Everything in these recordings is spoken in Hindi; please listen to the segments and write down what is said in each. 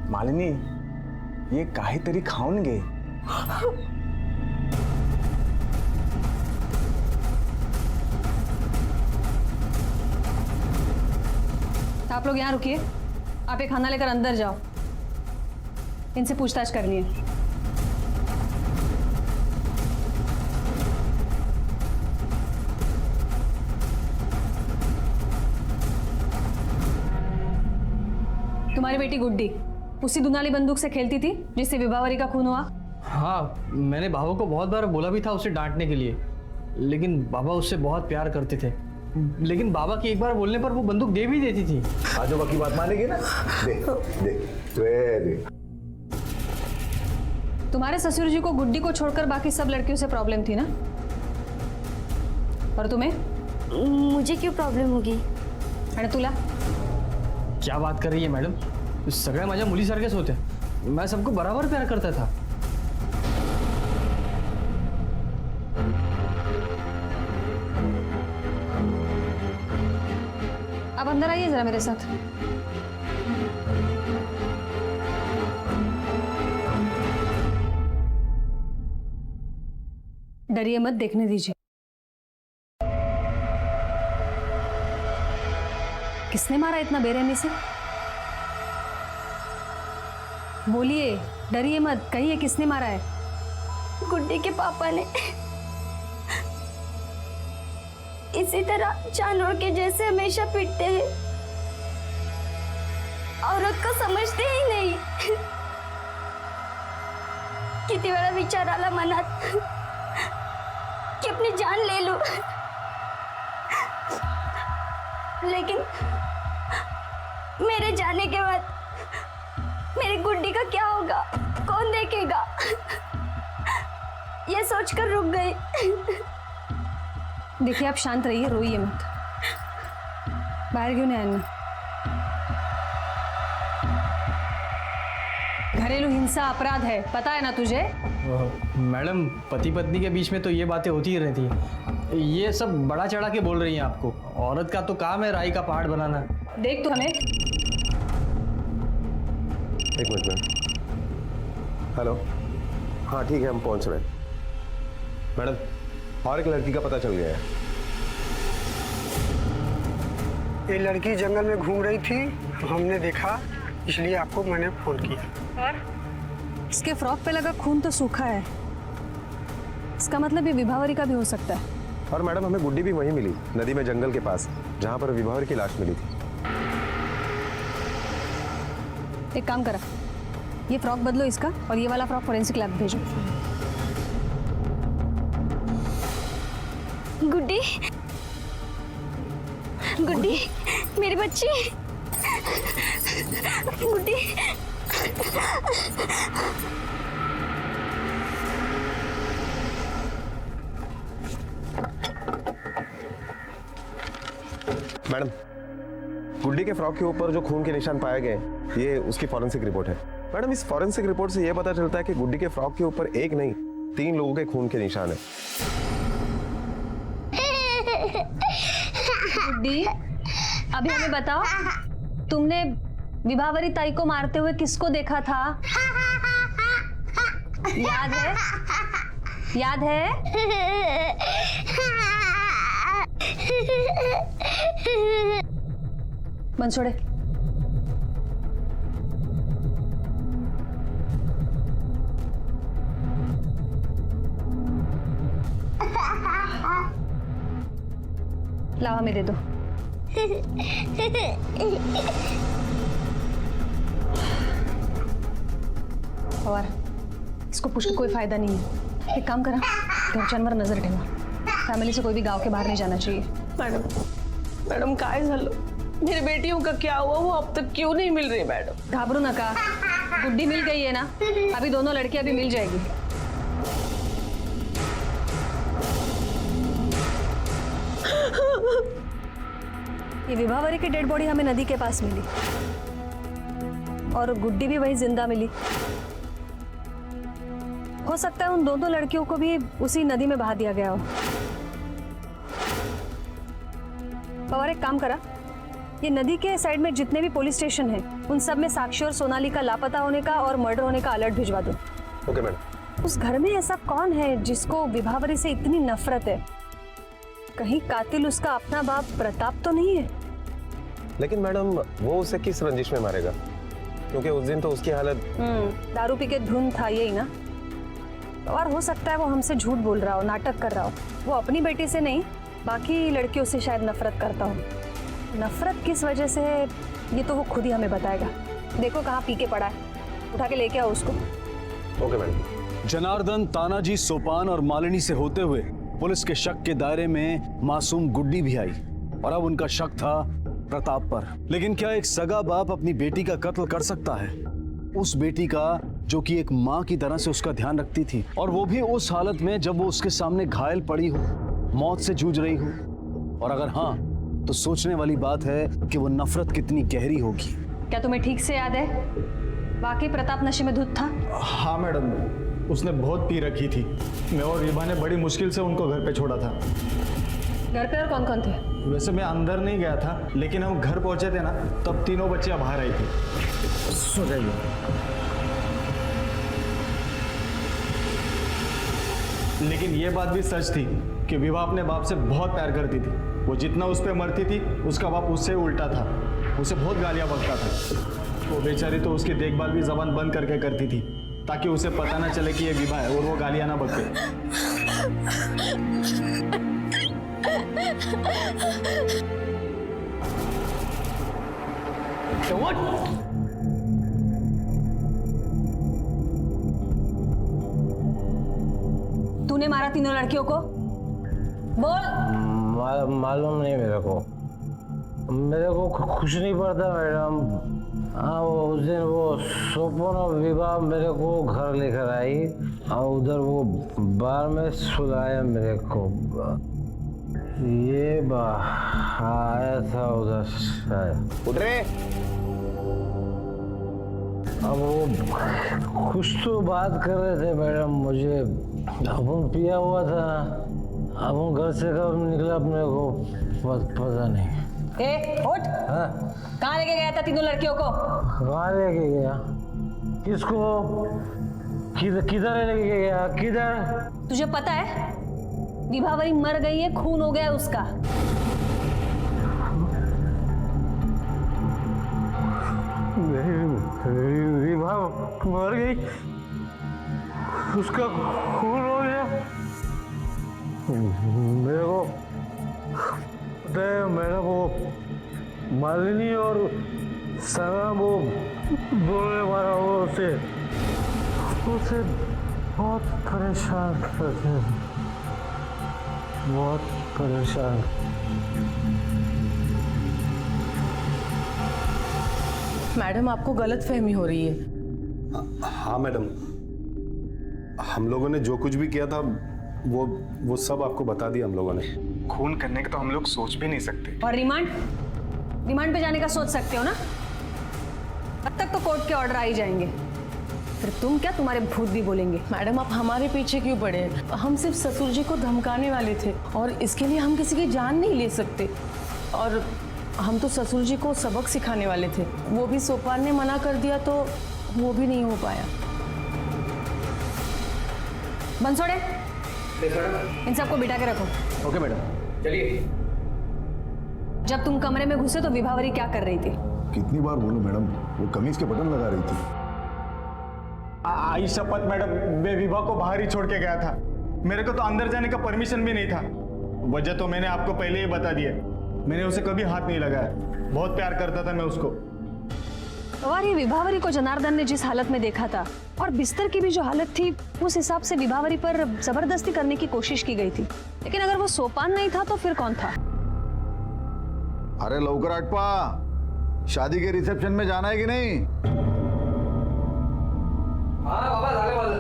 मालिनी, ये काहीतरी खाऊन घे. आप लोग यहाँ रुकिए, आप ये खाना लेकर अंदर जाओ, इनसे पूछताछ करनी है. तुम्हारी बेटी गुड्डी उसी दुनाली बंदूक से खेलती थी जिससे विभावरी का खून हुआ? हाँ, मैंने बाबा को बहुत बार बोला भी था उसे डांटने के लिए, लेकिन बाबा उससे बहुत प्यार करते थे. लेकिन बाबा की एक बार बोलने पर वो बंदूक दे भी देती थी. आजोबा की बात मानेगी ना? दे दे दे. तुम्हारे ससुर जी को गुड्डी को छोड़कर बाकी सब लड़कियों से प्रॉब्लम थी ना? और तुम्हें? मुझे क्यों प्रॉब्लम होगी? आणि तुला? क्या बात कर रही है मॅडम? सगळ्या माझ्या मुलीसारखेच होत्या. मैं सबको बराबर प्यार करता था. अब अंदर आइए जरा मेरे साथ. डरिए मत, देखने दीजिए. किसने मारा इतना बेरहमी से? बोलिए, डरिए मत, कहिए किसने मारा है? गुड्डी के पापा ने. इसी तरह जानवर के जैसे हमेशा पीटते हैं. औरत को समझते ही नहीं. किती वेळा विचार आला मनात कि अपनी जान ले लो, लेकिन मेरे जाने के बाद मेरी गुड्डी का क्या होगा, कौन देखेगा, ये सोचकर रुक गई. देखिए, आप शांत रहिए, रोइए मत. बाहर क्यों नहीं आना? घरेलू हिंसा अपराध है, पता है ना तुझे? मैडम, पति पत्नी के बीच में तो ये बातें होती ही रहती हैं. ये सब बड़ा चढ़ा के बोल रही हैं आपको. औरत का तो काम है राई का पहाड़ बनाना. देख तो हमें. एक मिनट. हेलो. हाँ ठीक है, हम पहुंच रहे हैं. मैडम, और एक लड़की का पता चल गया है. ये लड़की जंगल में घूम रही थी, हमने देखा, इसलिए आपको मैंने फोन किया. और इसके फ्रॉक पे लगा खून तो सूखा है, इसका मतलब ये विभावरी का भी हो सकता है. और मैडम, हमें गुड्डी भी वहीं मिली, नदी में जंगल के पास, जहां पर विभावरी की लाश मिली थी. एक काम करा, ये फ्रॉक बदलो इसका, और ये वाला फ्रॉक फोरेंसिक लैब भेजो. गुड्डी, गुड्डी, मेरी बच्ची, गुड्डी. मैडम, गुड्डी के फ्रॉक के ऊपर जो खून के निशान पाए गए, ये उसकी फॉरेंसिक रिपोर्ट है. मैडम, इस फॉरेंसिक रिपोर्ट से ये पता चलता है कि गुड्डी के फ्रॉक के ऊपर एक नहीं 3 लोगों के खून के निशान है. गुड्डी, अभी हमें बताओ, तुमने विभावरी ताई को मारते हुए किसको देखा था? याद है? याद है? बंद छोड़े. लावा, हमें दे दो. और इसको पूछ के कोई फायदा नहीं है. एक काम करा, घरच्यांवर नजर ठेवा. फैमिली से कोई भी गांव के बाहर नहीं जाना चाहिए. मॅडम काय झालं? मेरी बेटियों का क्या हुआ? वो अब तक क्यों नहीं मिल रही मैडम? घाबरू नका, गुड्डी मिल गई है ना, अभी दोनों लड़कियां भी मिल जाएगी. ये विभावरी की डेड बॉडी हमें नदी के पास मिली और गुड्डी भी वही जिंदा मिली. हो सकता है उन दोनों लड़कियों को भी उसी नदी में बहा दिया गया हो. पवार, एक काम करा, ये नदी के साइड में जितने भी पुलिस स्टेशन हैं, उन सब में साक्षी और सोनाली का लापता होने का और मर्डर होने का अलर्ट भिजवा दो। Okay madam. उस घर में ऐसा कौन है जिसको विभावरी से इतनी नफरत है? कहीं कातिल उसका अपना बाप प्रताप तो नहीं है? लेकिन मैडम वो उसे किस रंजिश में मारेगा, क्योंकि उस दिन तो उसकी हालत। दारू पी के धुन था यही ना। और हो सकता है वो हमसे झूठ बोल रहा हो, नाटक कर रहा हो। वो अपनी बेटी से नहीं, बाकी लड़कियों से शायद नफरत करता हो। नफरत किस वजह से है ये तो वो खुद ही हमें बताएगा। देखो कहाँ पी के पड़ा है, उठा के लेके आओ उसको। Okay madam. जनार्दन, तानाजी, सोपान और मालिनी से होते हुए पुलिस के शक के दायरे में मासूम गुड्डी भी आई और अब उनका शक था प्रताप पर। लेकिन क्या एक सगा बाप अपनी बेटी का कत्ल कर सकता है? उस बेटी का जो कि एक माँ की तरह से उसका ध्यान रखती थी, और वो भी उस हालत में जब वो उसके सामने घायल पड़ी हो, मौत से जूझ रही हो। और अगर हाँ, तो सोचने वाली बात है कि वो नफरत कितनी गहरी होगी। क्या तुम्हें ठीक से याद है वाकई प्रताप नशे में धुत था? हाँ मैडम, उसने बहुत पी रखी थी। मैं और विभा ने बड़ी मुश्किल से उनको घर पे छोड़ा था। घर पे और कौन कौन थे? वैसे मैं अंदर नहीं गया था, लेकिन हम घर पहुंचे थे ना, तब तीनों बच्चियां बाहर आई थी। सो जाइए। लेकिन ये बात भी सच थी कि विभा अपने बाप से बहुत प्यार करती थी। वो जितना उस पर मरती थी, उसका बाप उससे उल्टा था, उसे बहुत गालियां बकता था। वो बेचारी तो उसकी देखभाल भी जबान बंद करके करती थी, ताकि उसे पता ना चले कि ये विभा है और वो गालियां ना बके। तूने मारा तीनों लड़कियों को? बोल। मालूम नहीं मेरे को कुछ नहीं पड़ता मैडम। हाँ, वो उस दिन वो सोपन और विवाह मेरे को घर लेकर आई और उधर वो बार में सुलाया मेरे को। ये आया था उधर शायद। उठ रे। अब वो कुछ तो बात कर रहे थे मैडम, मुझे अपन पिया हुआ था। अब घर से कब निकला अपने को पता नहीं। उठ। हाँ? कहाँ लेके गया था तीनों लड़कियों को? कहाँ लेके गया? किसको? किधर लेके गया? किधर? तुझे पता है विभावरी मर गई है, खून हो गया उसका। विभा मर गई, उसका खून हो गया। मेरे को पता है, मेरा वो मालिनी और सना वो बोलने वाला वो उसे बहुत परेशान करते हैं, बहुत परेशान। मैडम, आपको गलतफहमी हो रही है। हाँ मैडम, हम लोगों ने जो कुछ भी किया था वो सब आपको बता दिया हम लोगों ने। खून करने का तो हम लोग सोच भी नहीं सकते। और रिमांड पे जाने का सोच सकते हो ना? अब तक तो कोर्ट के ऑर्डर आ ही जाएंगे, फिर तुम क्या, तुम्हारे भूत भी बोलेंगे। मैडम, आप हमारे पीछे क्यों पड़े? हम सिर्फ ससुर जी को धमकाने वाले थे और इसके लिए हम किसी की जान नहीं ले सकते। और हम तो ससुर जी को सबक सिखाने वाले थे, वो भी सोपान ने मना कर दिया तो वो भी नहीं हो पाया। बंसोड़े, इन सबको बिठा के रखो। Okay madam. चलिए। जब तुम कमरे में घुसे तो विभावरी क्या कर रही थी? कितनी बार बोलूं मैडम, वो कमीज के बटन लगा रही थी। आई शपथ मैडम, मैं विभा को बाहर ही छोड़ के गया था। मेरे को तो अंदर जाने का परमिशन भी नहीं था। वजह तो मैंने आपको पहले ही बता दिया। मैंने उसे कभी हाथ नहीं लगाया, बहुत प्यार करता था मैं उसको। और ये विभावरी को जनार्दन ने जिस हालत में देखा था और बिस्तर की भी जो हालत थी, उस हिसाब से विभावरी पर जबरदस्ती करने की कोशिश की गई थी। लेकिन अगर वो सोपान नहीं था तो फिर कौन था? अरे लवकर आटपा, शादी के रिसेप्शन में जाना है कि नहीं? हाँ बाबा, झाले वाले।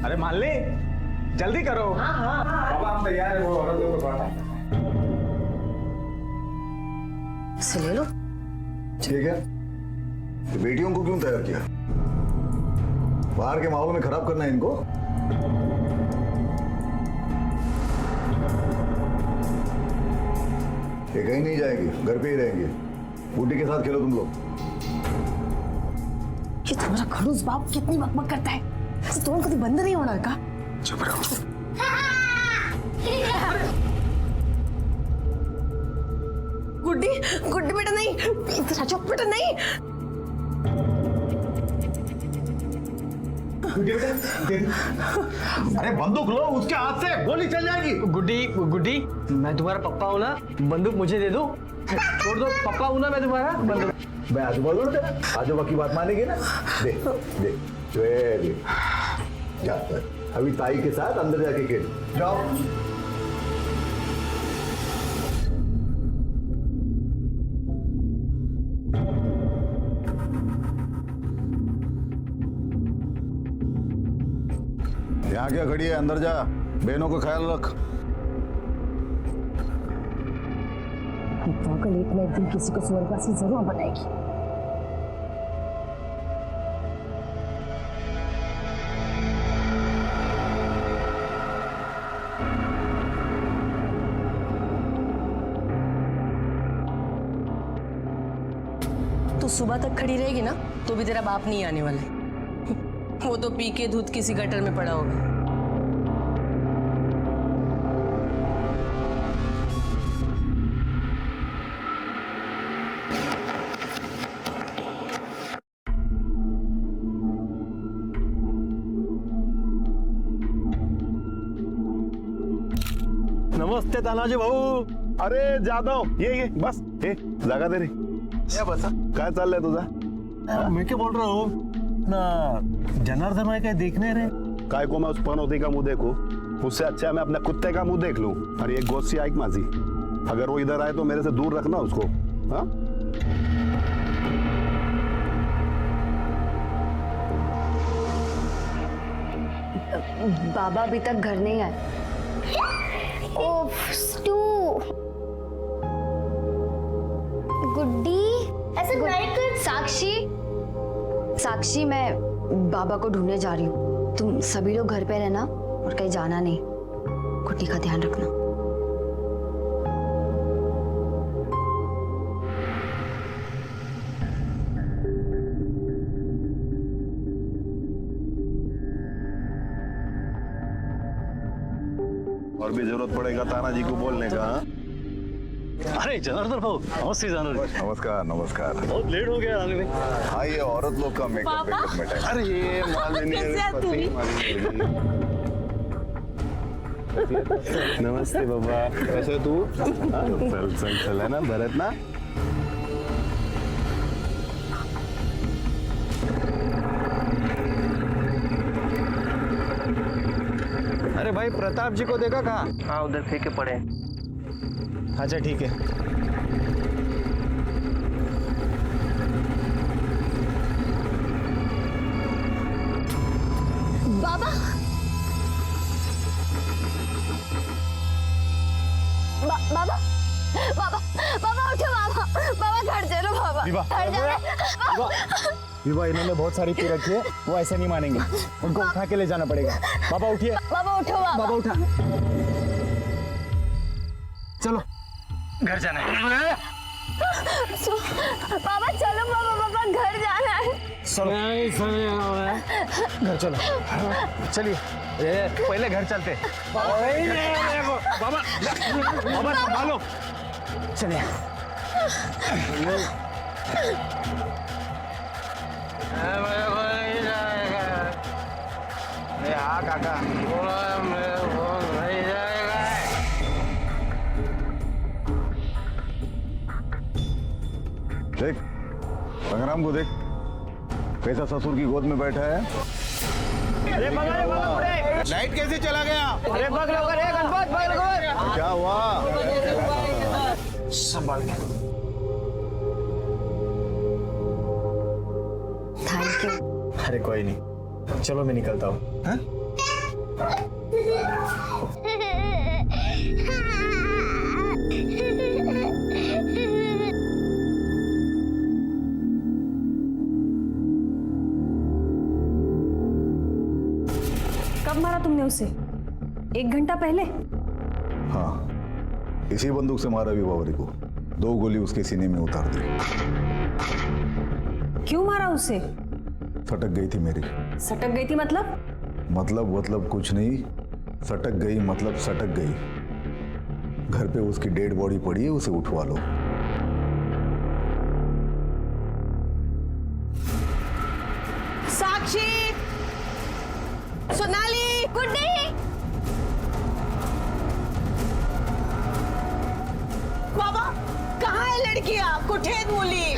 अरे मालनी, जल्दी करो। बाबा हम तैयार है, वो औरतों को पढ़ा इसे ले लो। ठीक है, तो बेटियों को क्यों तैयार किया? बाहर के माहौल में खराब करना है इनको? ये कहीं नहीं जाएगी, घर पे ही रहेंगे। गुड्डी के साथ खेलो तुम लोग। ये तुम्हारा खड़ूस बाप कितनी बकबक करता है, इसे तो कभी बंद नहीं होना का। चुप रहो। गुड्डी गुड्डी बेटा नहीं, इधर आ जाओ बेटा नहीं। अरे बंदूक लो, उसके हाथ से गोली चल जाएगी। गुड्डी गुड्डी, मैं तुम्हारा पप्पा हूँ ना, बंदूक मुझे दे दो। छोड़ दो, पप्पा हूँ ना मैं तुम्हारा। बंदूक मैं आजू बाजू तेरा, आजू की बात मानेगी ना। दे दे दे, जा अभी ताई के साथ अंदर जाके खेल जाओ। यहाँ क्या खड़ी है, अंदर जा, बहनों का ख्याल रख। पागल एक ना एक दिन किसी को स्वर्गवासी जरूर बनाएगी। तो सुबह तक खड़ी रहेगी ना तो भी तेरा बाप नहीं आने वाला है। वो तो पी के धुत किसी गटर में पड़ा होगा। नमस्ते तानाजी भाऊ. अरे जाधव ये बस हे जागा दे रे. या बसा. काय चाललंय तुझा? मैं क्या बोल रहा हूँ ना, जनार्दन भाई क्या देखने रे? काय को मैं उस पनौती का मुंह देखूं, उससे अच्छा मैं अपने कुत्ते का मुंह देख लूं. और ये गोसी आइक माझी, अगर वो इधर आए तो मेरे से दूर रखना उसको. हाँ बाबा अभी तक घर नहीं आए. ओफ स्टू. गुड्डी ऐसे नहीं कर. साक्षी मैं बाबा को ढूंढने जा रही हूँ. तुम सभी लोग घर पे रहना और कहीं जाना नहीं. गुड्डी का ध्यान रखना. और भी जरूरत पड़ेगा तानाजी को बोलने का. अरे जनार्दन भाऊ, नमस्ते जनार्दन. नमस्कार नमस्कार. बहुत लेट हो गया आने में. हाँ ये औरत लोग का मेकअप में टाइम. अरे ये नमस्ते बाबा, कैसे तू? चल चल चल है ना भरत ना. अरे भाई प्रताप जी को देखा कहाँ? हाँ उधर फेंके पड़े. अच्छा ठीक है. बाबा बाबा बाबा बाबा उठो. बाबा घर चलो. बाबा घर जाना. विवा इन्होंने बहुत सारी पी रखी है, वो ऐसे नहीं मानेंगे. उनको उठा के ले जाना पड़ेगा. बाबा उठिए. बाबा उठो. बाबा उठा. चलो घर जाना है. बाबा चलो. बाबा घर जाना है. घर चलो. चलिए पहले घर चलते. बाबा संभालो. चलिए. हाँ काका. देख संग्राम को देख, कैसा ससुर की गोद में बैठा है. लाइट कैसे चला गया? अरे क्या हुआ? संभाल के. Thank you. अरे कोई नहीं, चलो मैं निकलता हूँ. हाँ? कब मारा तुमने उसे? 1 घंटा पहले? हाँ इसी बंदूक से मारा विभावरी को, 2 गोली उसके सीने में उतार दी। क्यों मारा उसे? सटक गई थी मेरी। सटक गई थी मतलब? मतलब कुछ नहीं, सटक गई मतलब सटक गई। घर पे उसकी डेड बॉडी पड़ी है, उसे उठवा लो। साक्षी, सोनाली, गुड्डी, बाबा कहाँ है लड़कियां? कुठेत मुली?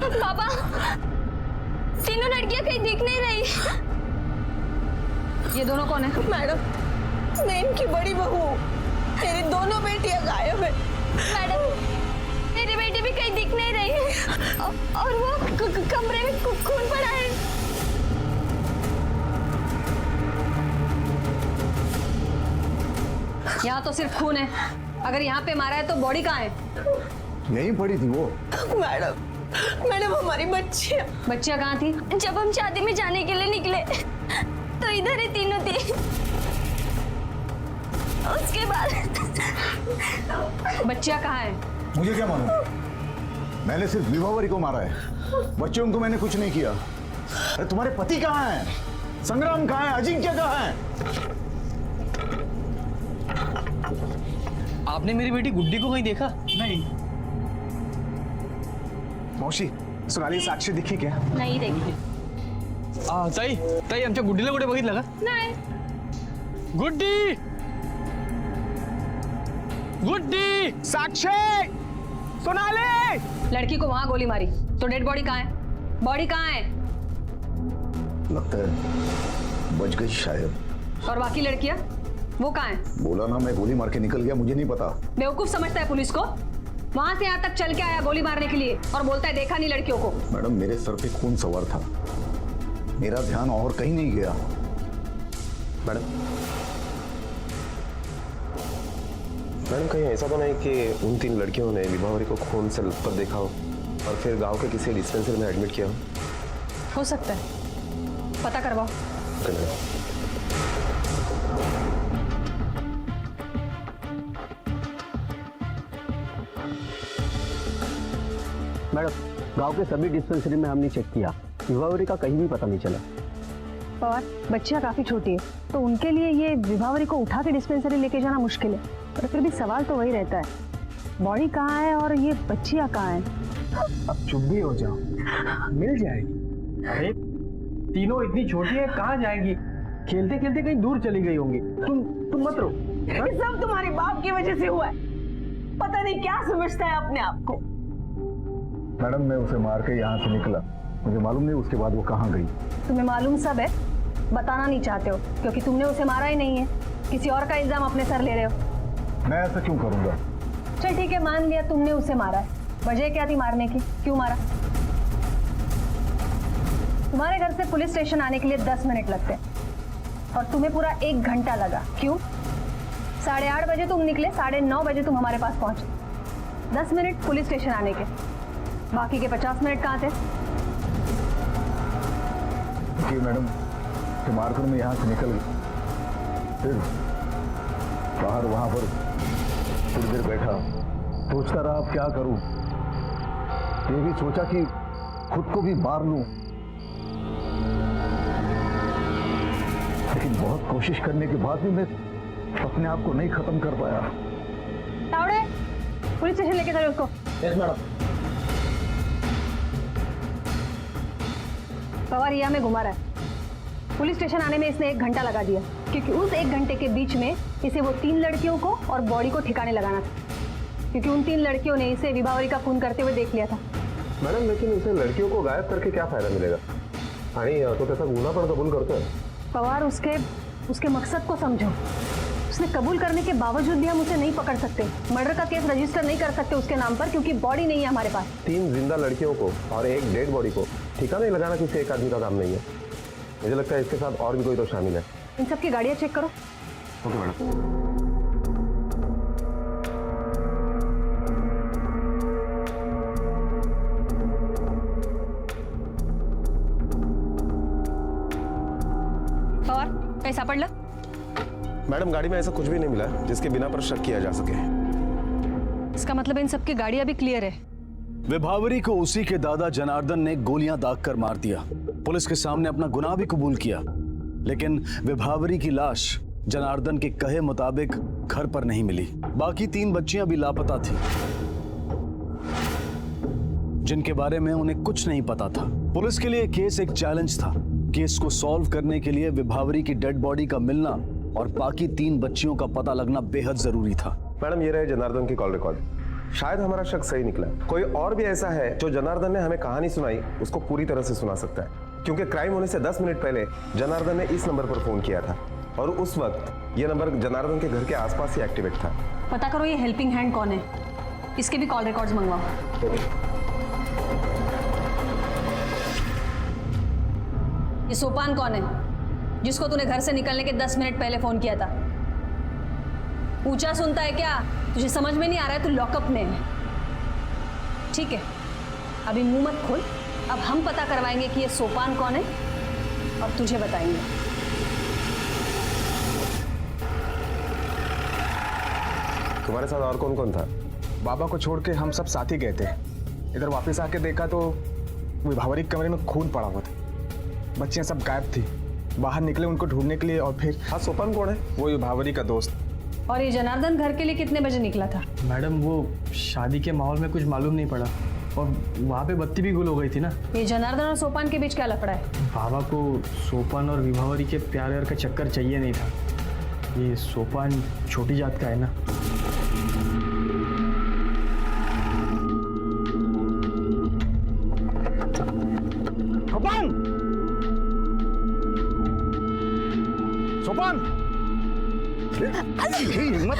बाबा, तीनों लड़कियां कहीं दिख नहीं रही। ये दोनों कौन है? मैडम, मैं इनकी बड़ी बहू। मेरी दोनों बेटियां गायब है। मैडम, मेरी बेटी भी कहीं दिख नहीं रही है और वो कमरे में खून पड़ा है। यहाँ तो सिर्फ खून है। अगर यहाँ पे मारा है तो बॉडी कहाँ है? यहीं पड़ी थी वो। मैडम हमारी बच्चियां। बच्चियां कहाँ थी? जब हम शादी में जाने के लिए निकले तो इधर ही तीनों थी। उसके बाद बच्चियां कहाँ है? मुझे क्या मालूम, मैंने सिर्फ विभावरी को मारा है, बच्चों को मैंने कुछ नहीं किया। अरे तुम्हारे पति कहाँ हैं? संग्राम कहाँ है? अजिंक्य कहाँ है? आपने मेरी बेटी गुड्डी को कहीं देखा? नहीं। मौशी, सोनाली साक्षी दिखी क्या? नहीं देखी। ताई आमच्या गुड्डीला कुठे बघितलं का? नहीं। गुड्डी, गुड्डी, साक्षी, सोनाली! लड़की को वहां गोली मारी तो डेड बॉडी कहाँ है? बॉडी कहाँ है? लगता है बच गई शायद। और बाकी लड़कियां वो कहाँ है? बोला ना, मैं गोली मार के निकल गया, मुझे नहीं पता। बेवकूफ समझता है पुलिस को? वहां से यहाँ तक चल के आया गोली मारने के लिए और बोलता है देखा नहीं लड़कियों को। मैडम, मेरे सर पे खून सवार था, मेरा ध्यान और कहीं नहीं गया। मैडम, कहीं ऐसा तो नहीं कि उन 3 लड़कियों ने विभावरी को खून से लथपथ देखा हो और फिर गांव के किसी डिस्पेंसरी में एडमिट किया हो सकता है, पता करवाओ। मैडम, गांव के सभी डिस्पेंसरी में हमने चेक किया, विभावरी का कहीं भी पता नहीं चला। पवार, बच्चियां काफी छोटी है तो उनके लिए ये विभावरी को उठा के डिस्पेंसरी लेके जाना मुश्किल है, पर फिर भी सवाल तो वही रहता है, बॉडी कहाँ है और ये बच्चियां कहाँ हैं? अब चुप भी हो जाओ, मिल जाएगी। अरे तीनों इतनी छोटी है, कहाँ जाएंगी? खेलते खेलते कहीं दूर चली गई होंगी। तुम मत रो। ये सब तुम्हारे बाप की वजह से हुआ है। पता नहीं क्या समझता है अपने आप को। मैडम, मैं उसे मार के यहाँ से निकला, मुझे मालूम नहीं उसके बाद वो कहाँ गई। तुम्हें मालूम सब है, बताना नहीं चाहते हो क्योंकि तुमने उसे मारा ही नहीं है, किसी और का इल्जाम अपने सर ले रहे हो। मैं ऐसा क्यों करूंगा? चल ठीक है, मान लिया तुमने उसे मारा है, वजह क्या थी मारने की? क्यों मारा? तुम्हारे घर से पुलिस स्टेशन आने के लिए 10 मिनट लगते और तुम्हें पूरा 1 घंटा लगा। क्यों? 8:30 बजे तुम निकले, 9:30 बजे तुम हमारे पास पहुंचे। 10 मिनट पुलिस स्टेशन आने के, बाकी के 50 मिनट कहाँ थे? जी मैडम, तो मारकर मैं यहाँ से निकल गई, फिर बाहर वहां पर थोड़ी देर बैठा, सोचता रहा अब क्या करूं। ये भी सोचा कि खुद को भी मार लूं, लेकिन बहुत कोशिश करने के बाद भी मैं अपने आप को नहीं खत्म कर पाया। तावड़े, पुलिस स्टेशन लेके चलो उसको। Yes madam. पवार यहाँ में घुमा रहा है, पुलिस स्टेशन आने में इसने 1 घंटा लगा दिया क्योंकि उस 1 घंटे के बीच में इसे वो 3 लड़कियों को और बॉडी को ठिकाने लगाना था, क्योंकि उन 3 लड़कियों ने इसे विभावरी का खून करते हुए देख लिया था। मैडम, लेकिन उसे लड़कियों को गायब करके क्या फायदा मिलेगा? आणि तो त्याचा गुन्हा पण कबूल करतोय। पवार, उसके मकसद को समझो। उसने कबूल करने के बावजूद भी हम उसे नहीं पकड़ सकते, मर्डर का केस रजिस्टर नहीं कर सकते उसके नाम पर क्योंकि बॉडी नहीं है हमारे पास। 3 जिंदा लड़कियों को और 1 डेड बॉडी को ठिकाने लगाना किसी एक आदमी का काम नहीं है। मुझे लगता है इसके साथ और भी कोई तो शामिल है। इन सबकी गाड़ियां चेक करो। Okay madam. पवार, काही सापडलं? मैडम, गाड़ी में ऐसा कुछ भी नहीं मिला जिसके बिना पर शक किया जा सके। इसका मतलब इन सबकी गाड़ी अभी क्लियर है। विभावरी को उसी के दादा जनार्दन ने गोलियां दागकर मार दिया। पुलिस के सामने अपना गुनाह भी कबूल किया, लेकिन विभावरी की लाश जनार्दन के कहे मुताबिक घर पर नहीं मिली। बाकी 3 बच्चियां भी लापता थी, जिनके बारे में उन्हें कुछ नहीं पता था। पुलिस के लिए केस एक चैलेंज था। केस को सॉल्व करने के लिए विभावरी की डेड बॉडी का मिलना और बाकी 3 बच्चियों का पता लगना बेहद जरूरी था। मैडम, ये रहे जनार्दन की कॉल रिकॉर्ड। शायद हमारा शक सही निकला। कोई और भी ऐसा है जो जनार्दन ने हमें कहानी सुनाई उसको पूरी तरह से सुना सकता है, क्योंकि क्राइम होने से 10 मिनट पहले जनार्दन ने इस नंबर पर फोन किया था और उस वक्त ये नंबर जनार्दन के घर के आसपास ही एक्टिवेट था। पता करो ये हेल्पिंग हैंड कौन है, इसके भी कॉल रिकॉर्ड्स मंगवाओ। ये सोपान कौन है जिसको तूने घर से निकलने के 10 मिनट पहले फोन किया था? ऊंचा सुनता है क्या? तुझे समझ में नहीं आ रहा है? तू लॉकअप में है। ठीक है, अभी मुंह मत खोल। अब हम पता करवाएंगे कि ये सोपान कौन है और तुझे बताएंगे। तुम्हारे साथ और कौन कौन था? बाबा को छोड़ के हम सब साथ ही गए थे। इधर वापस आके देखा तो विभावरी के कमरे में खून पड़ा हुआ था। बच्चियां सब गायब थी। बाहर निकले उनको ढूंढने के लिए और फिर हाँ, सोपान कौन है? वो विभावरी का दोस्त। और ये जनार्दन घर के लिए कितने बजे निकला था? मैडम, वो शादी के माहौल में कुछ मालूम नहीं पड़ा और वहाँ पे बत्ती भी गुल हो गई थी ना। ये जनार्दन और सोपान के बीच क्या लफड़ा है? बाबा को सोपान और विभावरी के प्यार का चक्कर चाहिए नहीं था। ये सोपान छोटी जात का है ना। सोपान, हिम्मत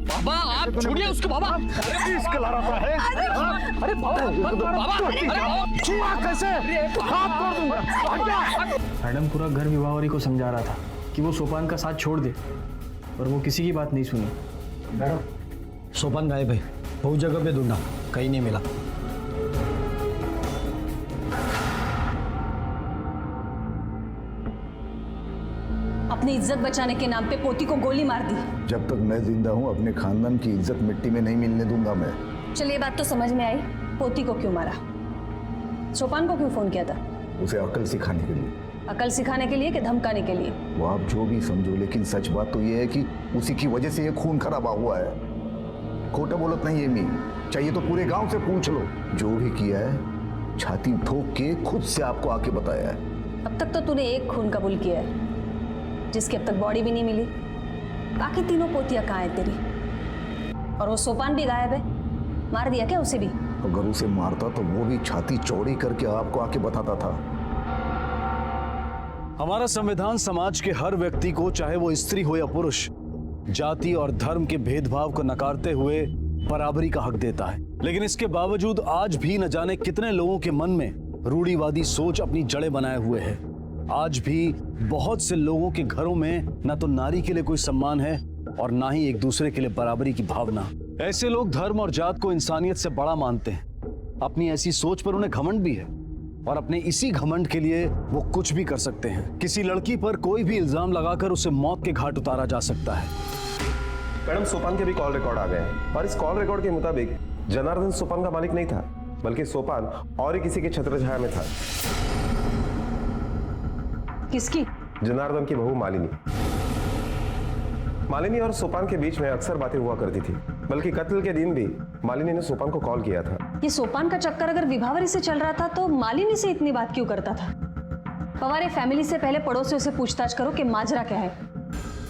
बाबा, आप छोड़िए उसको। बाबा, इसके ला रहा है। अरे बाबा, छुआ कैसे? हाथ तोड़ दूंगा। मैडम, पूरा घर विभावरी को समझा रहा था कि वो सोपान का साथ छोड़ दे, पर वो किसी की बात नहीं सुनी। मैडम, सोपान गायब है। बहुत जगह पे ढूंढा, कहीं नहीं मिला। अपनी इज्जत बचाने के नाम पे पोती को गोली मार दी। जब तक मैं जिंदा हूँ अपने खानदान की इज्जत मिट्टी में नहीं मिलने दूंगा मैं। चलिए, बात तो समझ में आई। पोती को क्यों मारा? सोपान को क्यों फोन किया था? उसे अकल सिखाने के लिए। अकल सिखाने के लिए कि धमकाने के लिए? वो आप जो भी समझो, लेकिन सच बात तो ये है कि उसी की वजह से ये खून खराबा हुआ है। खोटा बोलत नहीं है मी, चाहिए तो पूरे गांव से पूछ लो। जो भी किया है छाती ठोक के खुद से आपको आके बताया है। अब तक तो तूने एक खून कबूल किया है, जिसकी अब तक बॉडी भी नहीं मिली। बाकी तीनों पोतियां कहाँ है तेरी? और वो सोपान भी गायब है। मार दिया क्या उसे भी? अगर उसे मारता तो वो भी छाती चौड़ी करके आपको आके बताता था। हमारा संविधान समाज के हर व्यक्ति को, चाहे वो स्त्री हो या पुरुष, जाति और धर्म के भेदभाव को नकारते हुए बराबरी का हक देता है। लेकिन इसके बावजूद आज भी न जाने कितने लोगों के मन में रूढ़िवादी सोच अपनी जड़ें बनाए हुए है। आज भी बहुत से लोगों के घरों में न तो नारी के लिए कोई सम्मान है और ना ही एक दूसरे के लिए बराबरी की भावना। ऐसे लोग धर्म और जात को इंसानियत से बड़ा मानते हैं। अपनी ऐसी सोच पर उन्हें घमंड भी है और अपने इसी घमंड के लिए वो कुछ भी कर सकते हैं। किसी लड़की पर कोई भी इल्जाम लगाकर उसे मौत के घाट उतारा जा सकता है। मैडम, सोपान के भी कॉल रिकॉर्ड आ गए हैं और इस कॉल रिकॉर्ड के मुताबिक जनार्दन सोपान का मालिक नहीं था, बल्कि सोपान और ही किसी के छत्रछाया में था। किसकी? जनार्दन की बहू मालिनी। मालिनी और सोपान के बीच में अक्सर बातें हुआ करती थी, बल्कि कत्ल के दिन भी मालिनी ने सोपान को कॉल किया था। ये सोपान का चक्कर अगर विभावरी से चल रहा था तो मालिनी से इतनी बात क्यों करता था? पवार, फैमिली से पहले पड़ोसियों से पूछताछ करो कि माजरा क्या है।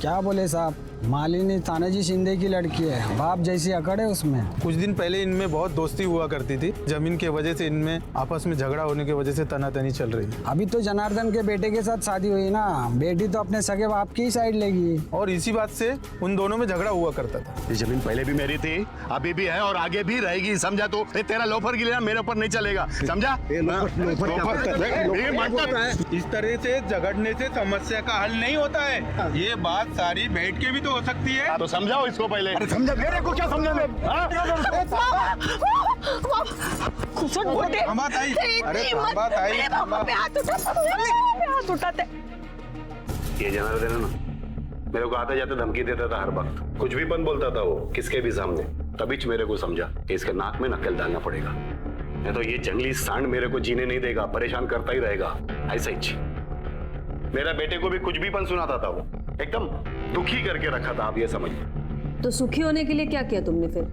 क्या बोले साहब, मालिनी तानाजी शिंदे की लड़की है, बाप जैसी अकड़ है उसमें। कुछ दिन पहले इनमें बहुत दोस्ती हुआ करती थी। जमीन के वजह से इनमें आपस में झगड़ा होने की वजह से तनातनी चल रही है। अभी तो जनार्दन के बेटे के साथ शादी हुई ना, बेटी तो अपने सगे बाप की ही साइड लेगी। और इसी बात से उन दोनों में झगड़ा हुआ करता था। ये जमीन पहले भी मेरी थी, अभी भी है और आगे भी रहेगी, समझा? तो तेरा लोफर गिलेना मेरे ऊपर नहीं चलेगा, समझा? इस तरह से झगड़ने से समस्या का हल नहीं होता है। ये बात सारी बैठ के भी तो हो सकती है। तो समझाओ इसको पहले। अरे समझा, मेरे को क्या समझाने? ये जनार्दन है ना, मेरे को आते जाते धमकी देता था हर वक्त, कुछ भी पन बोलता था वो किसके भी सामने। तभी मेरे को समझा कि इसके नाक में नकेल डालना पड़ेगा, नहीं तो ये जंगली सांड मेरे को जीने नहीं देगा, परेशान करता ही रहेगा। ऐसा ही मेरा बेटे को भी कुछ भी पन सुनाता था वो, एकदम दुखी करके रखा था, आप ये समझिए। तो सुखी होने के लिए क्या किया तुमने फिर?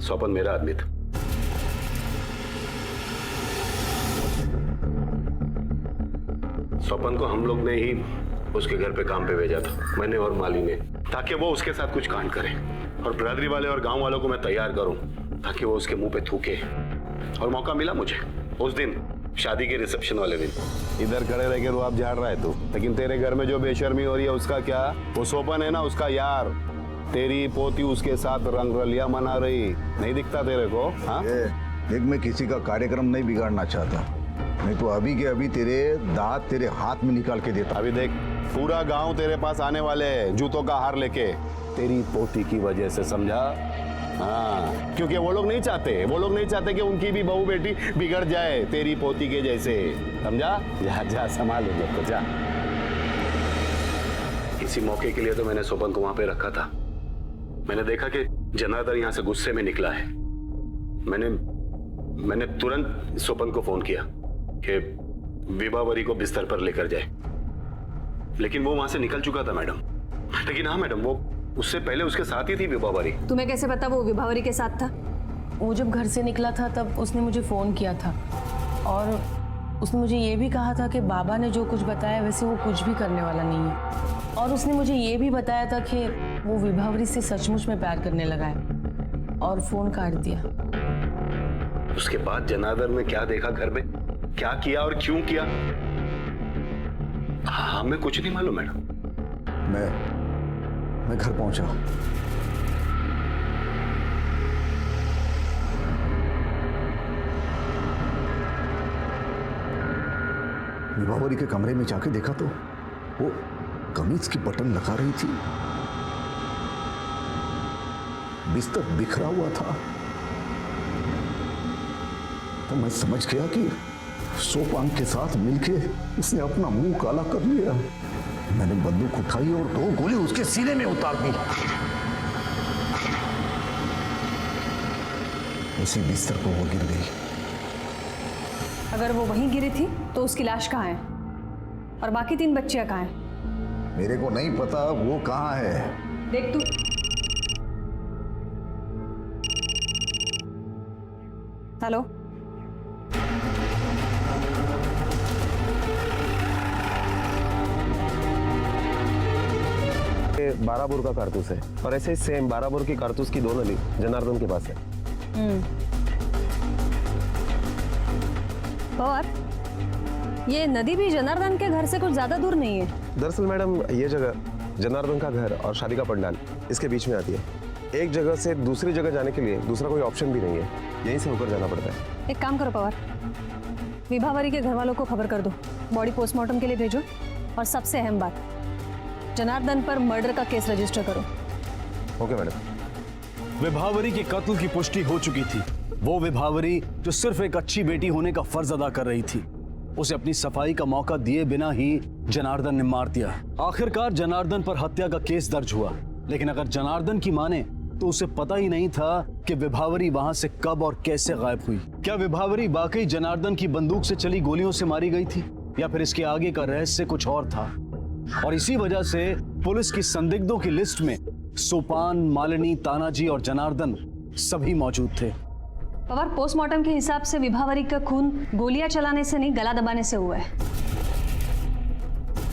स्वपन मेरा आदमी था, स्वपन को हम लोग ने ही उसके घर पे काम पे भेजा था, मैंने और माली ने, ताकि वो उसके साथ कुछ कांड करे और बिरादरी वाले और गांव वालों को मैं तैयार करूं ताकि वो उसके मुंह पे थूके। और मौका मिला मुझे उस दिन, शादी के रिसेप्शन वाले दिन। इधर खड़े रह के रुआब झाड़ रहा है तू, लेकिन तेरे घर में जो बेशर्मी हो रही है उसका क्या? वो स्वपन है ना, उसका यार, तेरी पोती उसके साथ रंग रलिया मना रही, नहीं दिखता तेरे को? हाँ, देख मैं किसी का कार्यक्रम नहीं बिगाड़ना चाहता, नहीं तो अभी के अभी तेरे दांत तेरे हाथ में निकाल के देता। अभी देख पूरा गांव तेरे पास आने वाले हैं जूतों का हार लेके, तेरी पोती की वजह से, समझा? हाँ, क्योंकि वो लोग नहीं चाहते कि उनकी भी बहू बेटी बिगड़ जाए तेरी पोती के जैसे, समझा? जा जा संभाल लो तो जा। इसी मौके के लिए तो मैंने स्वपन को वहां पे रखा था। मैंने देखा कि जनार्दन यहाँ से गुस्से में निकला है, मैंने तुरंत स्वपन को फोन किया कि विभावरी को बिस्तर पर लेकर जाए, लेकिन वो वहां से निकल चुका था मैडम। लेकिन हाँ मैडम, वो उससे पहले उसके साथ ही थी विभावरी। तुम्हें कैसे पता वो विभावरी के साथ था? वो जब घर से निकला था तब उसने मुझे फ़ोन किया था और उसने मुझे ये भी कहा था कि बाबा ने जो कुछ बताया वैसे वो कुछ भी करने वाला नहीं है, और उसने मुझे ये भी बताया था कि वो विभावरी से सचमुच में प्यार करने लगा है, और फ़ोन काट दिया। उसके बाद जनार्दन ने क्या देखा घर में, क्या किया और क्यों किया, हमें कुछ नहीं मालूम मैडम। मैं घर पहुंचा, विभावरी के कमरे में जाके देखा तो वो कमीज की बटन लगा रही थी, बिस्तर बिखरा हुआ था। तो मैं समझ गया कि सोपान के साथ मिलके उसने अपना मुंह काला कर लिया। मैंने बंदूक उठाई और 2 गोली उसके सीने में उतार दी। उसी बिस्तर पर वो गिर गई। अगर वो वहीं गिरी थी तो उसकी लाश कहाँ है, और बाकी 3 बच्चियां कहाँ हैं? मेरे को नहीं पता वो कहाँ है। देख तू, हेलो, ये 12 बोर का कारतूस है, और ऐसे ही सेम 12 बोर की कारतूस की 2 नली जनार्दन के पास है। और ये नदी भी जनार्दन के घर से कुछ ज्यादा दूर नहीं है। दरअसल मैडम ये जगह जनार्दन का घर और शादी का पंडाल इसके बीच में आती है। एक जगह से दूसरी जगह जाने के लिए दूसरा कोई ऑप्शन भी नहीं है, यहीं से होकर जाना पड़ता है। एक काम करो पवार, विभावरी के घर वालों को खबर कर दो, बॉडी पोस्टमार्टम के लिए भेजो, और सबसे अहम बात, जनार्दन पर मर्डर का केस रजिस्टर करो। Okay madam. विभावरी के कत्ल की पुष्टि हो चुकी थी। वो विभावरी जो सिर्फ एक अच्छी बेटी होने का फर्ज अदा कर रही थी, उसे अपनी सफाई का मौका दिए बिना ही जनार्दन ने मार दिया। आखिरकार जनार्दन पर हत्या का केस दर्ज हुआ, लेकिन अगर जनार्दन की माने तो उसे पता ही नहीं था कि विभावरी वहां से कब और कैसे गायब हुई। क्या विभावरी वाकई जनार्दन की बंदूक से चली गोलियों से मारी गई थी, या फिर इसके आगे का रहस्य कुछ और था? और इसी वजह से पुलिस की संदिग्धों की लिस्ट में सोपान, मालिनी, तानाजी और जनार्दन सभी मौजूद थे। पवार, पोस्टमार्टम के हिसाब से विभावरी का खून गोलियां चलाने से नहीं, गला दबाने से हुआ है।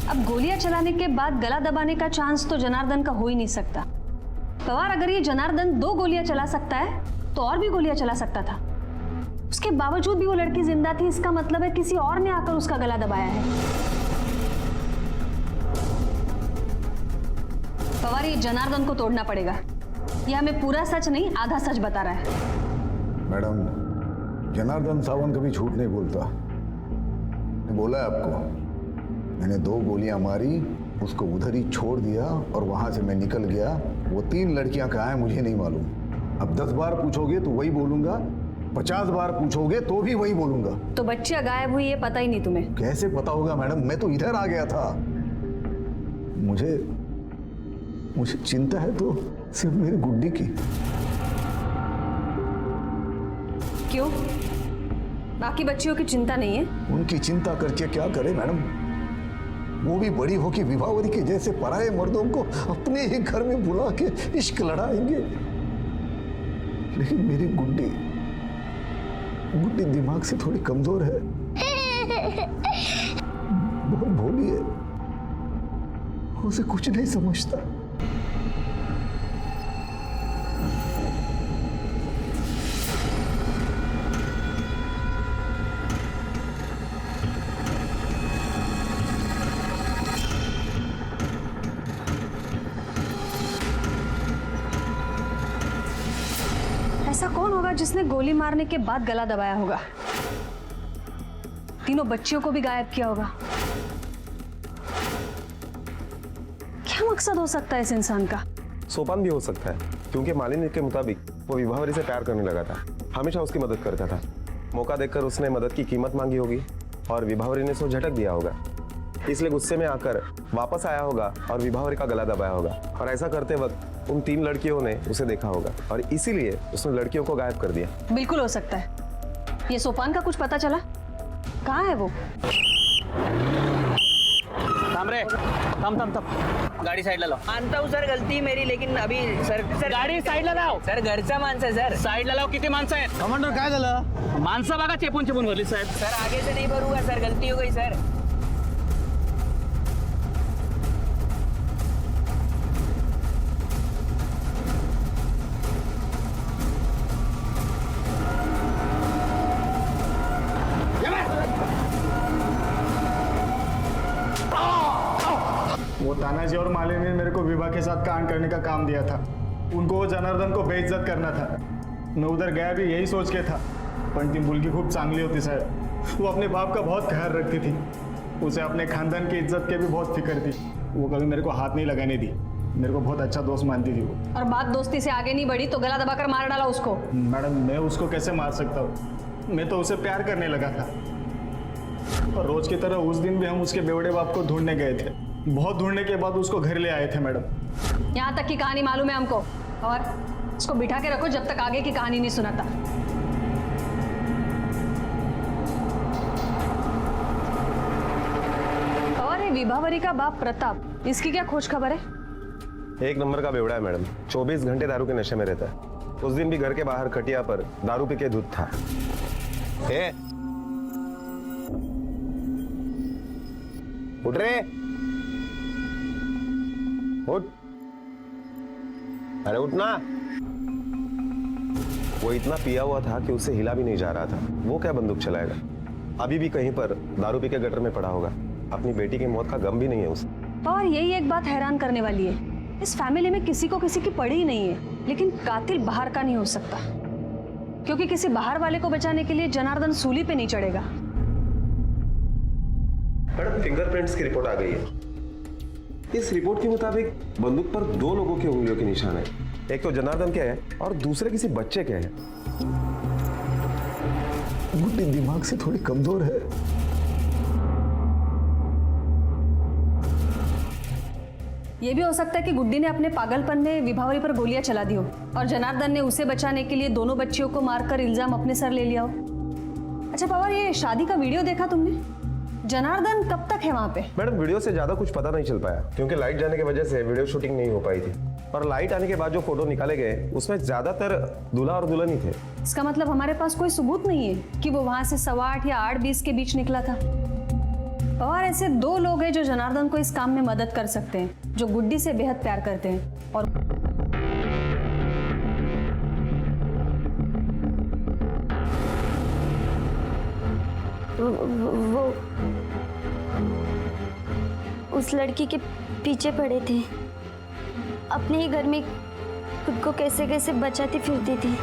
अब गोलियां चलाने के बाद गला दबाने का चांस तो जनार्दन का हो ही नहीं सकता। पवार, अगर ये जनार्दन 2 गोलियां चला सकता है तो और भी गोलियां चला सकता था। उसके बावजूद भी वो लड़की जिंदा थी, इसका मतलब है किसी और ने आकर उसका गला दबाया है। पवार, ये जनार्दन को तोड़ना पड़ेगा। ये हमें पूरा सच नहीं, आधा सच बता रहा है। मैडम, जनार्दन सावंत कभी झूठ नहीं बोलता। मैंने बोला है आपको, मैंने 2 गोलियां मारी, उसको उधर ही छोड़ दिया और वहां से मैं निकल गया। वो 3 लड़कियां कहाँ हैं मुझे नहीं मालूम। अब 10 बार पूछोगे तो वही बोलूंगा 50 बार पूछोगे तो भी वही बोलूंगा। तो बच्चियां गायब हुई ये पता ही नहीं तुम्हें? कैसे पता होगा मैडम, मैं तो इधर आ गया था। मुझे चिंता है तो सिर्फ मेरी गुड्डी की। क्यों? बाकी बच्चियों की चिंता नहीं है? उनकी चिंता करके क्या करे मैडम, वो भी बड़ी हो कि विभावरी के जैसे पराये मर्दों को अपने ही घर में बुला के इश्क लड़ाएंगे। लेकिन मेरी गुड्डी दिमाग से थोड़ी कमजोर है, बहुत भोली है, उसे कुछ नहीं समझता। ऐसा कौन होगा जिसने गोली मारने के बाद गला दबाया होगा? तीनों बच्चियों को भी गायब किया होगा। क्या मकसद हो सकता है इस इंसान का? सोपान भी हो सकता है, क्योंकि मालिनी के मुताबिक वो विभावरी से प्यार करने लगा था, हमेशा उसकी मदद करता था। मौका देखकर उसने मदद की कीमत मांगी होगी और विभावरी ने उसको झटक दिया होगा, इसलिए गुस्से में आकर वापस आया होगा और विभावरी का गला दबाया होगा। और ऐसा करते वक्त उन 3 लड़कियों ने उसे देखा होगा और इसीलिए उसने लड़कियों को गायब कर दिया। बिल्कुल हो सकता है। ये सोपान का कुछ पता चला? कहाँ है वो? थम गाड़ी साइड लाओ। मानता हूँ सर, गलती मेरी, लेकिन अभी सर गाडी साईडला लाव. सर घरचा माणसं आहे सर. साईडला लाव. किती माणसं आहेत? कमांडर काय झालं? माणसं बघा चेपून भरली साहेब. सर आगे से नहीं भरूंगा सर, गलती हो गई सर. वो तानाजी और मालिनी ने मेरे को विभा के साथ कांड करने का काम दिया था। उनको वो जनार्दन को बेइज्जत करना था। मैं उधर गया भी यही सोच के था, पण ती मुलगी खूप चांगली होती साहब। वो अपने बाप का बहुत ख्याल रखती थी, उसे अपने खानदान की इज्जत के भी बहुत फिक्र थी। वो कभी मेरे को हाथ नहीं लगाने दी, मेरे को बहुत अच्छा दोस्त मानती थी वो। और बात दोस्ती से आगे नहीं बढ़ी तो गला दबाकर मार डाला उसको? मैडम मैं उसको कैसे मार सकता हूँ, मैं तो उसे प्यार करने लगा था। और रोज की तरह उस दिन भी हम उसके बेवड़े बाप को ढूंढने गए थे। बहुत ढूंढने के बाद उसको घर ले आए थे मैडम। यहाँ तक की कहानी मालूम है हमको, और इसको बिठा के रखो जब तक आगे की कहानी नहीं सुनाता। और ये विभावरी का बाप प्रताप, इसकी क्या खोज खबर है? 1 नंबर का बेवड़ा है मैडम, 24 घंटे दारू के नशे में रहता है। उस दिन भी घर के बाहर खटिया पर दारू पी के दूध था। उठ रे, उठ, अरे उठना। वो इतना पिया हुआ था कि उससे हिला भी नहीं जा रहा था। वो क्या बंदूक चलाएगा? अभी भी कहीं पर दारू पी के गटर में पड़ा होगा। अपनी बेटी की मौत का गम भी नहीं है उसे। और यही एक बात हैरान करने वाली है, इस फैमिली में किसी को किसी की पड़ी ही नहीं है, लेकिन कातिल बाहर का नहीं हो सकता, क्योंकि किसी बाहर वाले को बचाने के लिए जनार्दन सूली पे नहीं चढ़ेगा। मैडम फिंगरप्रिंट्स की रिपोर्ट आ गई है। इस रिपोर्ट के मुताबिक बंदूक पर 2 लोगों के उंगलियों के निशान है। एक तो जनार्दन के है और दूसरे किसी बच्चे के है। गुड्डी दिमाग से थोड़ी कमजोर है। ये भी हो सकता है कि गुड्डी ने अपने पागलपन में विभावरी पर गोलियां चला दी हो और जनार्दन ने उसे बचाने के लिए दोनों बच्चियों को मारकर इल्जाम अपने सर ले लिया हो। अच्छा पवार, ये शादी का वीडियो देखा तुमने? जनार्दन कब तक है वहां पे? मैडम वीडियो से ज्यादा कुछ पता नहीं चल पाया, क्योंकि लाइट जाने की वजह से वीडियो शूटिंग नहीं हो पाई थी। और लाइट आने के बाद जो फोटो निकाले गए उसमें ज्यादातर दूल्हा और दुल्हन ही थे। इसका मतलब हमारे पास कोई सबूत नहीं है कि वो वहां से 8:15 या 8:20 के बीच निकला था। और ऐसे 2 लोग हैं जो जनार्दन को इस काम में मदद कर सकते हैं, जो गुड्डी से बेहद प्यार करते हैं। और वो उस लड़की के पीछे पड़े थे, अपने ही घर में खुद को कैसे कैसे बचाती फिरती थी।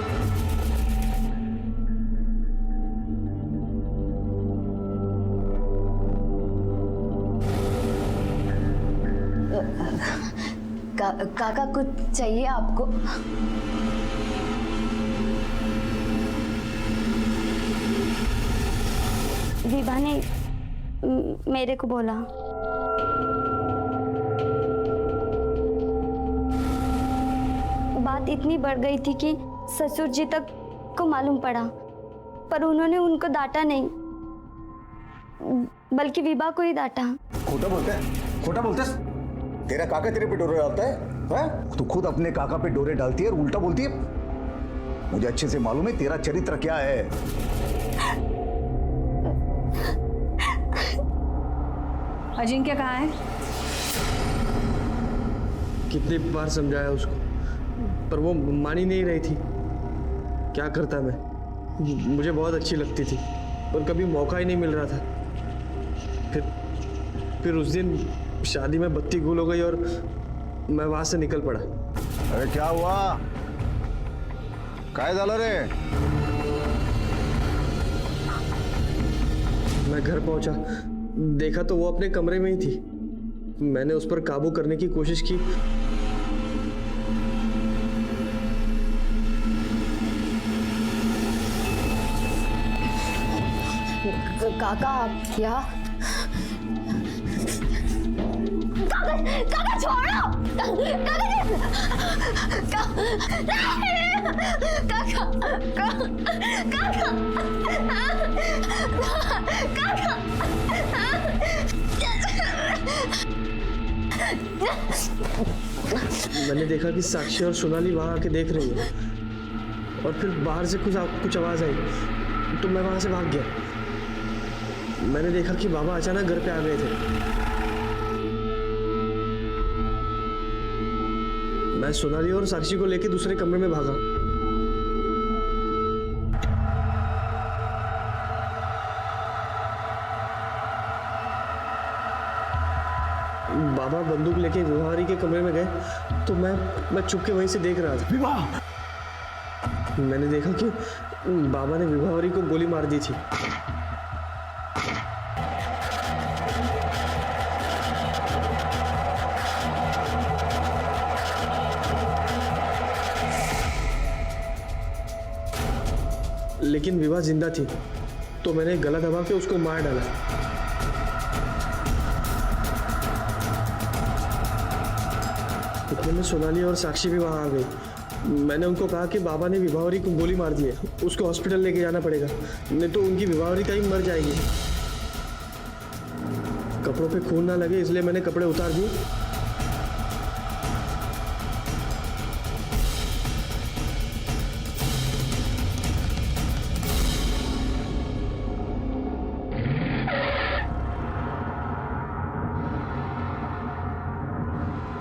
काका कुछ चाहिए आपको? विभा ने मेरे को बोला। बात इतनी बढ़ गई थी कि ससुर जी तक को मालूम पड़ा, पर उन्होंने उनको डांटा नहीं, बल्कि विभा को ही डांटा। खोटा बोलते है, खोटा बोलते है। तेरा काका तेरे पे डोरे डालता है? तू खुद अपने काका पे डोरे डालती है और उल्टा बोलती है। मुझे अच्छे से मालूम है तेरा चरित्र क्या है। अजिंक्य कहाँ है? कितनी बार समझाया उसको, पर वो मान ही नहीं रही थी। क्या करता मैं? मुझे बहुत अच्छी लगती थी, पर कभी मौका ही नहीं मिल रहा था। फिर उस दिन शादी में बत्ती गुल हो गई और मैं वहां से निकल पड़ा। अरे क्या हुआ? काय झालं रे? मैं घर पहुंचा, देखा तो वो अपने कमरे में ही थी। मैंने उस पर काबू करने की कोशिश की, काका आप क्या? काका छोड़ो! मैंने देखा कि साक्षी और सोनाली वहां आके देख रही है, और फिर बाहर से कुछ आवाज आई, तो मैं वहां से भाग गया। मैंने देखा कि बाबा अचानक घर पे आ गए थे। मैं सोनाली और साक्षी को लेके दूसरे कमरे में भागा। बाबा बंदूक लेके विवाहरी के कमरे में गए, तो मैं चुप के वहीं से देख रहा था। विवाह! मैंने देखा कि बाबा ने विवाहरी को गोली मार दी थी। लेकिन विवाह जिंदा थी, तो मैंने गला दबा के उसको मार डाला। इतने में सोनाली और साक्षी भी वहां आ गई। मैंने उनको कहा कि बाबा ने विवाहरी को गोली मार दी है, उसको हॉस्पिटल लेके जाना पड़ेगा, नहीं तो उनकी विवाहरी कहीं मर जाएगी। कपड़ों पे खून ना लगे इसलिए मैंने कपड़े उतार दिए।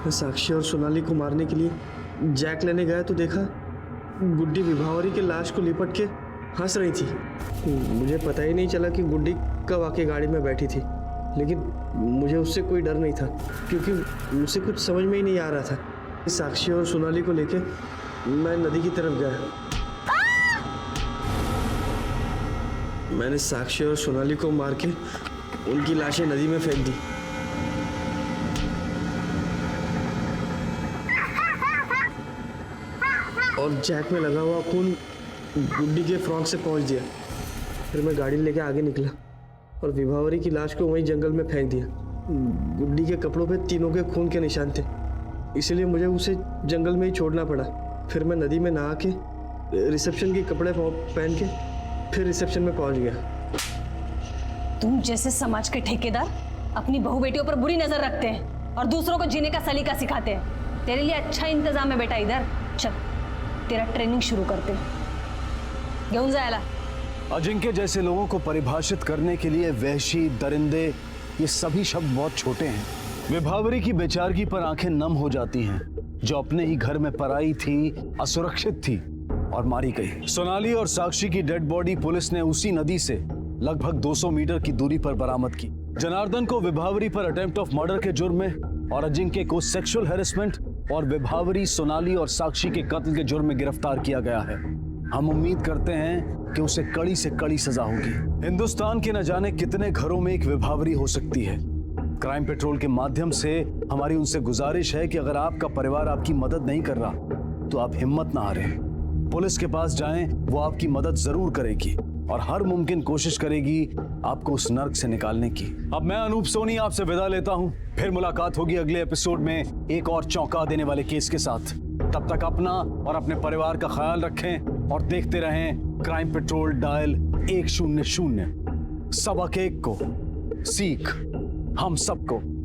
साक्षी और सोनाली को मारने के लिए जैक लेने गया तो देखा गुड्डी विभावरी के लाश को लिपट के हंस रही थी। मुझे पता ही नहीं चला कि गुड्डी कब आके गाड़ी में बैठी थी, लेकिन मुझे उससे कोई डर नहीं था क्योंकि मुझे कुछ समझ में ही नहीं आ रहा था। साक्षी और सोनाली को लेके मैं नदी की तरफ गया। मैंने साक्षी और सोनाली को मार के उनकी लाशें नदी में फेंक दी। और जैक में लगा हुआ खून गुड्डी के फ्रॉक से पहुंच दिया। फिर मैं गाड़ी लेके आगे निकला और विभावरी की लाश को वहीं जंगल में फेंक दिया। गुड्डी के कपड़ों पे तीनों के खून के निशान थे, इसलिए मुझे उसे जंगल में ही छोड़ना पड़ा। फिर मैं नदी में नहा के रिसेप्शन के कपड़े पहन के फिर रिसेप्शन में पहुंच गया। तुम जैसे समाज के ठेकेदार अपनी बहू बेटियों पर बुरी नजर रखते हैं और दूसरों को जीने का सलीका सिखाते हैं। तेरे लिए अच्छा इंतजाम है बेटा, इधर चल तेरा ट्रेनिंग शुरू करते हैं। घेऊन जायला। अजिंक्य जैसे लोगों को परिभाषित करने के लिए वहशी, दरिंदे, ये सभी शब्द बहुत छोटे हैं। विभावरी की बेचारगी पर आंखें नम हो जाती हैं, जो अपने ही घर में पराई थी, असुरक्षित थी और मारी गई। सोनाली और साक्षी की डेड बॉडी पुलिस ने उसी नदी से लगभग 200 मीटर की दूरी पर बरामद की। जनार्दन को विभावरी पर अटेम्प्ट ऑफ मर्डर के जुर्म में और अजिंक्य को सेक्सुअल हैरेसमेंट और विभावरी, सोनाली और साक्षी के कत्ल के जुर्म में गिरफ्तार किया गया है। हम उम्मीद करते हैं कि उसे कड़ी से कड़ी सजा होगी। हिंदुस्तान के न जाने कितने घरों में एक विभावरी हो सकती है। क्राइम पेट्रोल के माध्यम से हमारी उनसे गुजारिश है कि अगर आपका परिवार आपकी मदद नहीं कर रहा तो आप हिम्मत ना हारें। पुलिस के पास जाएं, वो आपकी मदद जरूर करेगी और हर मुमकिन कोशिश करेगी आपको उस नर्क से निकालने की। अब मैं अनूप सोनी आपसे विदा लेता हूं। फिर मुलाकात होगी अगले एपिसोड में एक और चौंका देने वाले केस के साथ। तब तक अपना और अपने परिवार का ख्याल रखें और देखते रहें क्राइम पेट्रोल डायल 100। सबक एक को सीख हम सबको।